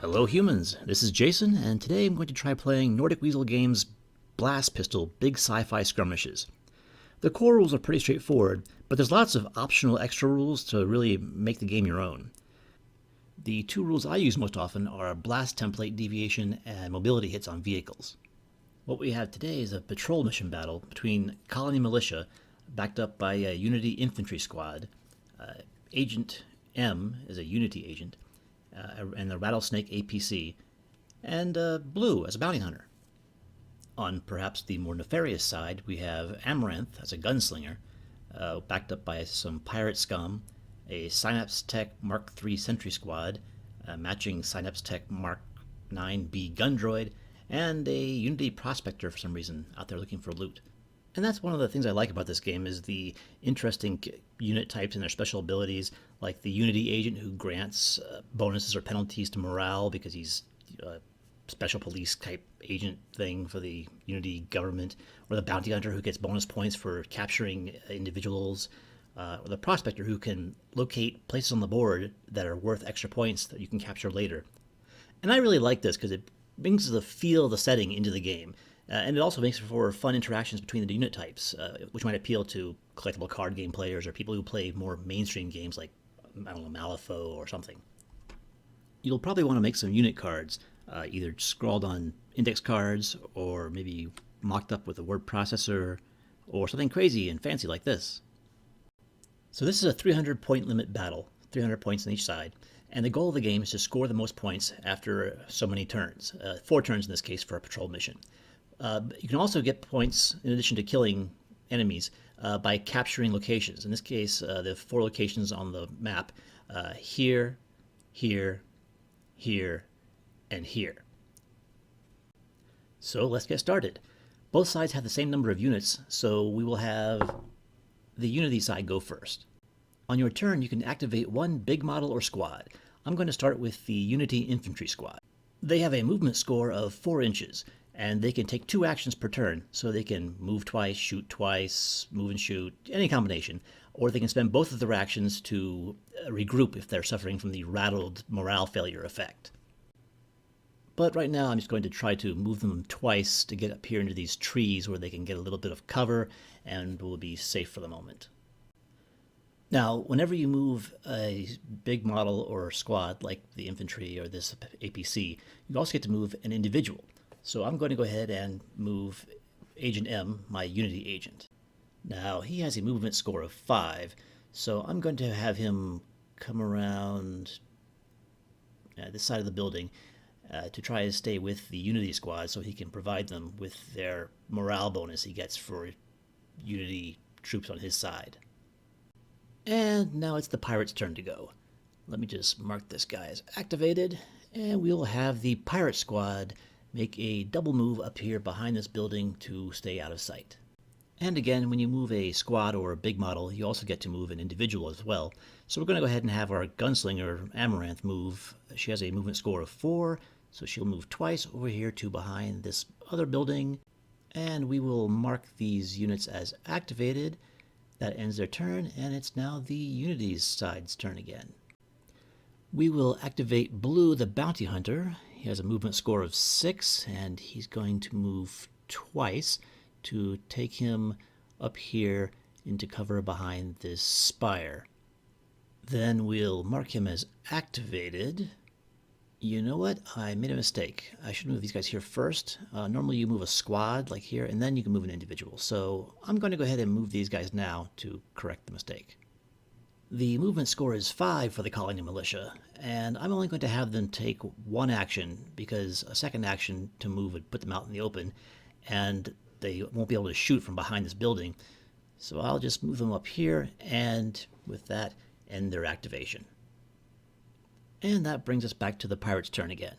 Hello humans, this is Jason, and today I'm going to try playing Nordic Weasel Games' Blast Pistol Big Sci-fi Skirmishes. The core rules are pretty straightforward, but there's lots of optional extra rules to really make the game your own. The two rules I use most often are blast template deviation and mobility hits on vehicles. What we have today is a patrol mission battle between Colony Militia, backed up by a Unity Infantry squad. Agent M is a Unity agent, and the Rattlesnake APC, and Blue as a bounty hunter. On perhaps the more nefarious side, we have Amaranth as a gunslinger, backed up by some pirate scum, a Synapse Tech Mark III Sentry Squad, matching Synapse Tech Mark IXB gun droid, and a Unity Prospector for some reason out there looking for loot. And that's one of the things I like about this game is the interesting unit types and their special abilities, like the Unity agent who grants bonuses or penalties to morale because he's a special police type agent thing for the Unity government, or the bounty hunter who gets bonus points for capturing individuals, or the prospector who can locate places on the board that are worth extra points that you can capture later. And I really like this because it brings the feel of the setting into the game. And it also makes for fun interactions between the unit types, which might appeal to collectible card game players or people who play more mainstream games like, I don't know, Malifaux or something. You'll probably want to make some unit cards, either scrawled on index cards or maybe mocked up with a word processor or something crazy and fancy like this. So this is a 300 point limit battle, 300 points on each side. And the goal of the game is to score the most points after so many turns, 4 turns in this case for a patrol mission. You can also get points, in addition to killing enemies, by capturing locations. In this case, the 4 locations on the map, here, here, here, and here. So let's get started. Both sides have the same number of units, so we will have the Unity side go first. On your turn, you can activate one big model or squad. I'm going to start with the Unity Infantry squad. They have a movement score of 4 inches. And they can take 2 actions per turn, so they can move twice, shoot twice, move and shoot, any combination. Or they can spend both of their actions to regroup if they're suffering from the rattled morale failure effect. But right now I'm just going to try to move them twice to get up here into these trees where they can get a little bit of cover and will be safe for the moment. Now, whenever you move a big model or squad like the infantry or this APC, you also get to move an individual. So I'm going to go ahead and move Agent M, my Unity agent. Now, he has a movement score of 5, so I'm going to have him come around this side of the building to try to stay with the Unity squad so he can provide them with their morale bonus he gets for Unity troops on his side. And now it's the pirate's turn to go. Let me just mark this guy as activated, and we'll have the pirate squad make a double move up here behind this building to stay out of sight. And again, when you move a squad or a big model, you also get to move an individual as well. So we're going to go ahead and have our gunslinger Amaranth move. She has a movement score of 4, so she'll move twice over here to behind this other building. And we will mark these units as activated. That ends their turn, and it's now the Unity's side's turn again. We will activate Blue the Bounty Hunter. He has a movement score of 6, and he's going to move twice to take him up here into cover behind this spire. Then we'll mark him as activated. You know what? I made a mistake. I should move these guys here first. Normally you move a squad like here, and then you can move an individual. So I'm going to go ahead and move these guys now to correct the mistake. The movement score is 5 for the Colony Militia, and I'm only going to have them take 1 action because a second action to move would put them out in the open, and they won't be able to shoot from behind this building. So I'll just move them up here, and with that, end their activation. And that brings us back to the pirate's turn again.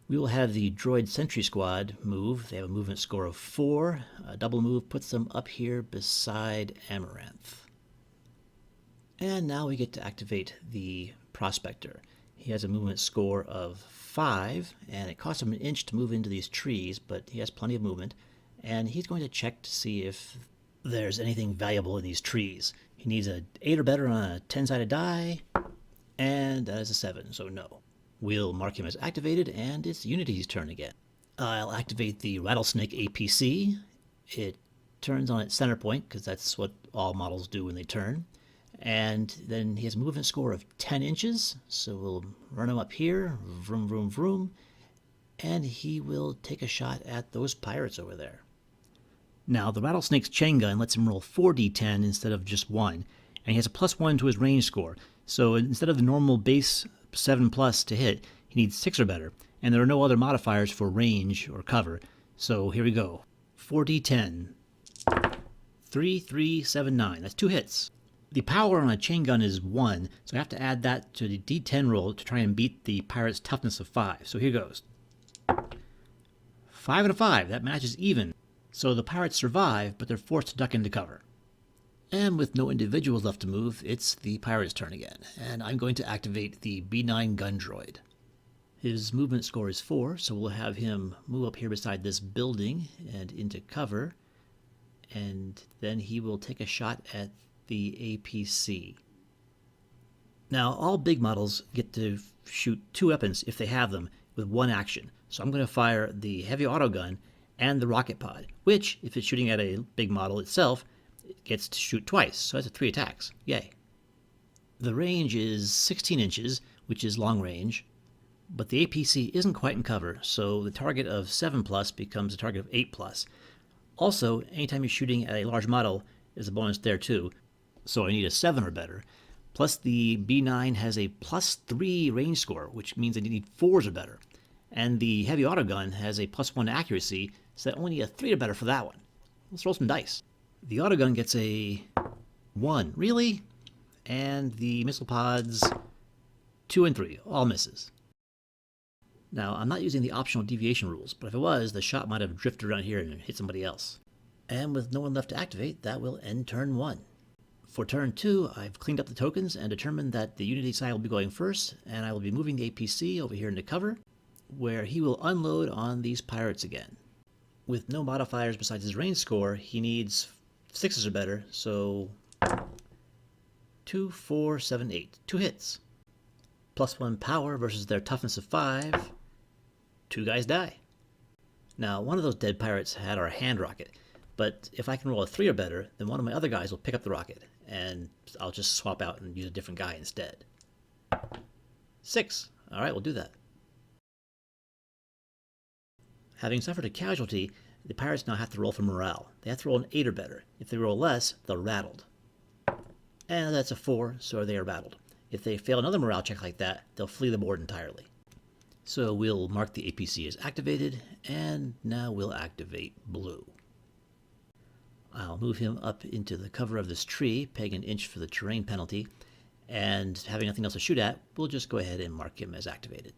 We will have the Droid Sentry Squad move. They have a movement score of 4. A double move puts them up here beside Amaranth. And now we get to activate the Prospector. He has a movement score of 5, and it costs him an inch to move into these trees, but he has plenty of movement. And he's going to check to see if there's anything valuable in these trees. He needs an 8 or better on a 10-sided die, and that is a 7, so no. We'll mark him as activated, and it's Unity's turn again. I'll activate the Rattlesnake APC. It turns on its center point, because that's what all models do when they turn. And then he has a movement score of 10 inches, so we'll run him up here, vroom, vroom, vroom, and he will take a shot at those pirates over there. Now, the Rattlesnake's chain gun lets him roll 4d10 instead of just 1, and he has a +1 to his range score, so instead of the normal base 7+ to hit, he needs 6 or better, and there are no other modifiers for range or cover, so here we go. 4d10. 3, 3, 7, 9. That's 2 hits. The power on a chain gun is 1, so I have to add that to the d10 roll to try and beat the pirate's toughness of 5. So here goes. 5 and a 5. That matches even. So the pirates survive, but they're forced to duck into cover. And with no individuals left to move, it's the pirate's turn again. And I'm going to activate the B9 gun droid. His movement score is 4, so we'll have him move up here beside this building and into cover. And then he will take a shot at the APC. Now, all big models get to shoot 2 weapons if they have them with 1 action. So I'm going to fire the heavy autogun and the rocket pod, which, if it's shooting at a big model itself, it gets to shoot twice. So that's 3 attacks. Yay. The range is 16 inches, which is long range, but the APC isn't quite in cover, so the target of 7+ becomes a target of 8+. Also, anytime you're shooting at a large model, there's a bonus there too. So I need a 7 or better. Plus the B9 has a +3 range score, which means I need 4s or better. And the heavy autogun has a +1 accuracy, so I only need a 3 or better for that one. Let's roll some dice. The autogun gets a 1. Really? And the missile pods, 2 and 3. All misses. Now, I'm not using the optional deviation rules, but if it was, the shot might have drifted around here and hit somebody else. And with no one left to activate, that will end turn 1. For turn 2, I've cleaned up the tokens and determined that the Unity side will be going first, and I will be moving the APC over here into cover, where he will unload on these pirates again. With no modifiers besides his range score, he needs 6s or better, so 2, 4, 7, 8. 2 hits. +1 power versus their toughness of 5. 2 guys die. Now, one of those dead pirates had our hand rocket, but if I can roll a 3 or better, then one of my other guys will pick up the rocket, and I'll just swap out and use a different guy instead. 6. Alright, we'll do that. Having suffered a casualty, the pirates now have to roll for morale. They have to roll an 8 or better. If they roll less, they're rattled. And that's a 4, so they are rattled. If they fail another morale check like that, they'll flee the board entirely. So we'll mark the APC as activated, and now we'll activate blue. I'll move him up into the cover of this tree, paying an inch for the terrain penalty, and having nothing else to shoot at, we'll just go ahead and mark him as activated.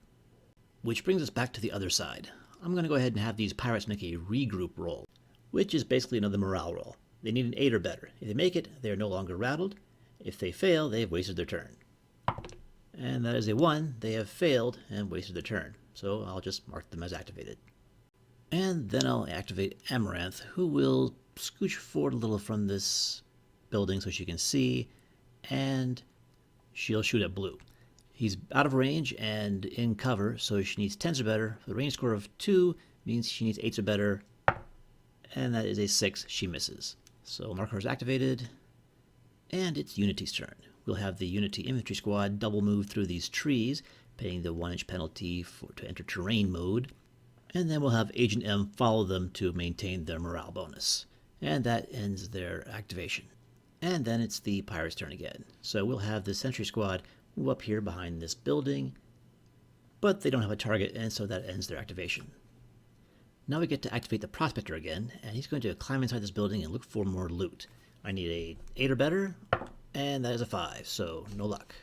Which brings us back to the other side. I'm going to go ahead and have these pirates make a regroup roll, which is basically another morale roll. They need an 8 or better. If they make it, they are no longer rattled. If they fail, they have wasted their turn. And that is a 1. They have failed and wasted their turn. So I'll just mark them as activated. And then I'll activate Amaranth, who will scooch forward a little from this building so she can see, and she'll shoot at blue. He's out of range and in cover, so she needs 10s or better. The range score of 2 means she needs 8s or better, and that is a 6. She misses. So marker is activated, and it's Unity's turn. We'll have the Unity Infantry Squad double move through these trees, paying the 1-inch penalty to enter terrain mode, and then we'll have Agent M follow them to maintain their morale bonus. And that ends their activation. And then it's the pirates' turn again. So we'll have the Sentry Squad move up here behind this building, but they don't have a target, and so that ends their activation. Now we get to activate the Prospector again, and he's going to climb inside this building and look for more loot. I need a 8 or better, and that is a 5, so no luck.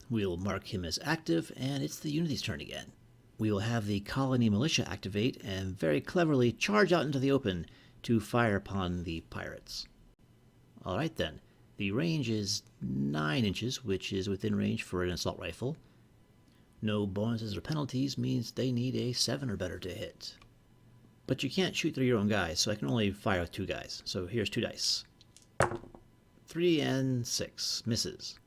We'll mark him as active, and it's the Unity's turn again. We will have the Colony Militia activate and very cleverly charge out into the open to fire upon the pirates. Alright then, the range is 9 inches, which is within range for an assault rifle. No bonuses or penalties means they need a 7 or better to hit. But you can't shoot through your own guys, so I can only fire with 2 guys. So here's 2 dice. 3 and 6. Misses.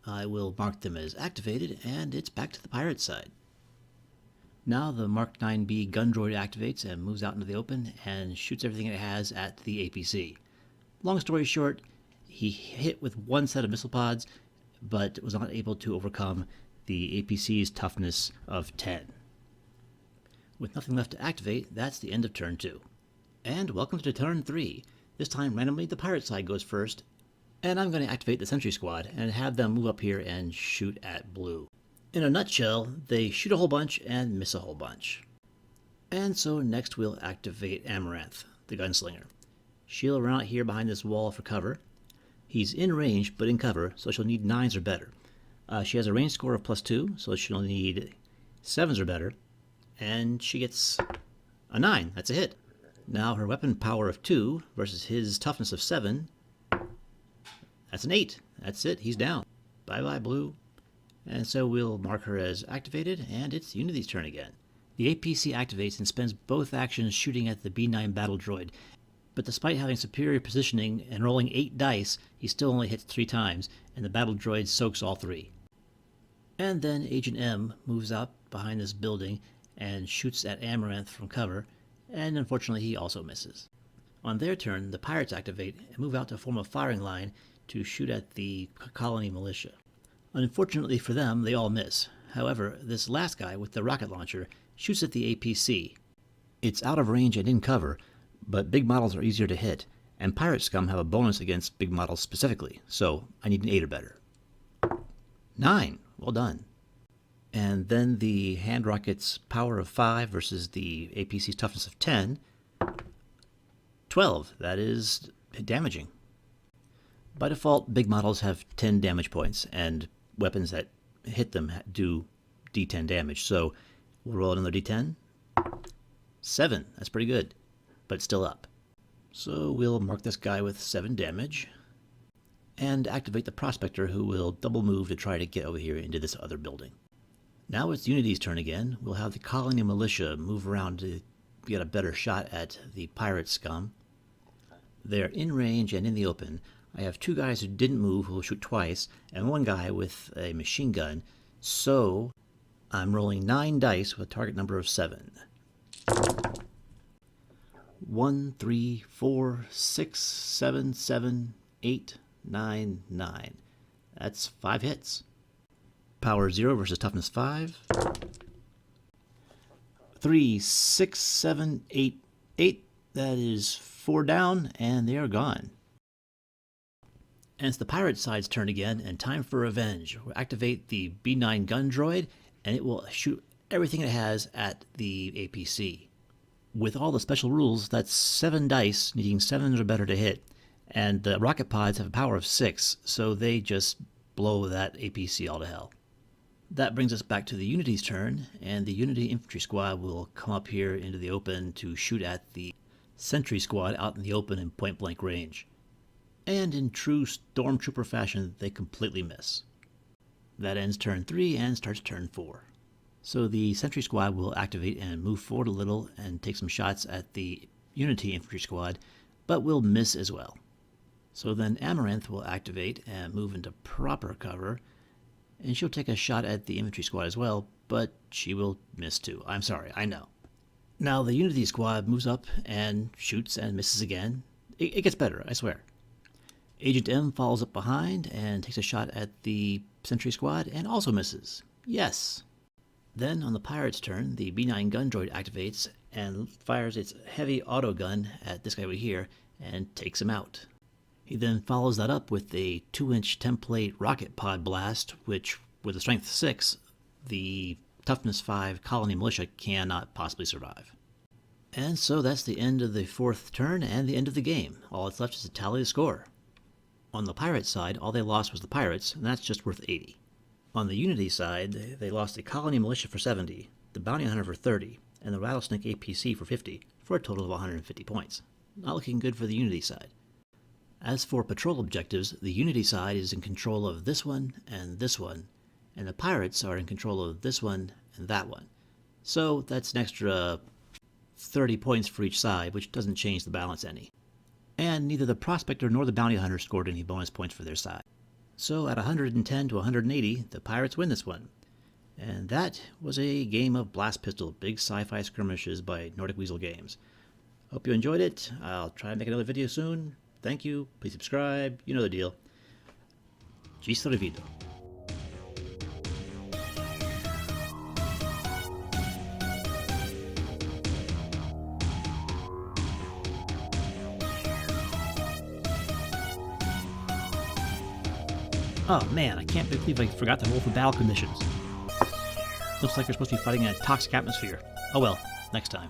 I will mark them as activated, and it's back to the pirate side. Now the Mark 9B gun droid activates and moves out into the open and shoots everything it has at the APC. Long story short, he hit with one set of missile pods, but was not able to overcome the APC's toughness of 10. With nothing left to activate, that's the end of turn 2. And welcome to turn 3. This time randomly the pirate side goes first, and I'm going to activate the sentry squad and have them move up here and shoot at blue. In a nutshell, they shoot a whole bunch and miss a whole bunch. And so next we'll activate Amaranth, the gunslinger. She'll run out here behind this wall for cover. He's in range but in cover, so she'll need 9s or better. She has a range score of +2, so she'll need 7s or better, and she gets a 9. That's a hit. Now her weapon power of 2 versus his toughness of 7, that's an 8. That's it, he's down. Bye-bye, blue. And so we'll mark her as activated, and it's Unity's turn again. The APC activates and spends both actions shooting at the B9 battle droid, but despite having superior positioning and rolling 8 dice, he still only hits 3 times, and the battle droid soaks all 3. And then Agent M moves out behind this building and shoots at Amaranth from cover, and unfortunately he also misses. On their turn, the pirates activate and move out to form a firing line to shoot at the colony militia. Unfortunately for them, they all miss. However, this last guy with the rocket launcher shoots at the APC. It's out of range and in cover, but big models are easier to hit, and pirate scum have a bonus against big models specifically, so I need an 8 or better. 9! Well done. And then the hand rocket's power of 5 versus the APC's toughness of 10. 12. That is damaging. By default, big models have 10 damage points, and weapons that hit them do d10 damage. So we'll roll another d10. 7. That's pretty good, but still up. So we'll mark this guy with 7 damage and activate the prospector, who will double move to try to get over here into this other building. Now it's Unity's turn again. We'll have the colony militia move around to get a better shot at the pirate scum. They're in range and in the open. I have 2 guys who didn't move who will shoot twice, and 1 guy with a machine gun, so I'm rolling 9 dice with a target number of 7. 1, 3, 4, 6, 7, 7, 8, 9, 9. That's 5 hits. Power 0 versus toughness 5. 3, 6, 7, 8, 8. That is 4 down, and they are gone. And it's the pirate side's turn again, and time for revenge. We'll activate the B9 gun droid, and it will shoot everything it has at the APC. With all the special rules, that's 7 dice, needing 7s or better to hit, and the rocket pods have a power of 6, so they just blow that APC all to hell. That brings us back to the Unity's turn, and the Unity Infantry squad will come up here into the open to shoot at the Sentry squad out in the open in point-blank range. And in true Stormtrooper fashion, they completely miss. That ends turn 3 and starts turn 4. So the Sentry squad will activate and move forward a little and take some shots at the Unity Infantry squad, but will miss as well. So then Amaranth will activate and move into proper cover, and she'll take a shot at the Infantry squad as well, but she will miss too. I'm sorry, I know. Now the Unity squad moves up and shoots and misses again. It gets better, I swear. Agent M follows up behind and takes a shot at the Sentry squad and also misses. Yes. Then on the pirate's turn, the B9 gun droid activates and fires its heavy auto gun at this guy over here and takes him out. He then follows that up with a 2-inch template rocket pod blast, which with a strength 6, the toughness 5 colony militia cannot possibly survive. And so that's the end of the 4th turn and the end of the game. All that's left is to tally the score. On the pirate side, all they lost was the pirates, and that's just worth 80. On the Unity side, they lost the colony militia for 70, the bounty hunter for 30, and the rattlesnake APC for 50, for a total of 150 points. Not looking good for the Unity side. As for patrol objectives, the Unity side is in control of this one, and the pirates are in control of this one and that one. So that's an extra 30 points for each side, which doesn't change the balance any. And neither the prospector nor the bounty hunter scored any bonus points for their side. So at 110 to 180, the pirates win this one. And that was a game of Blast Pistol Big Sci-fi Skirmishes by Nordic Weasel Games. Hope you enjoyed it. I'll try to make another video soon. Thank you. Please subscribe. You know the deal. Ci revido. Oh man, I can't believe I forgot to roll for battle conditions. Looks like we're supposed to be fighting in a toxic atmosphere. Oh well, next time.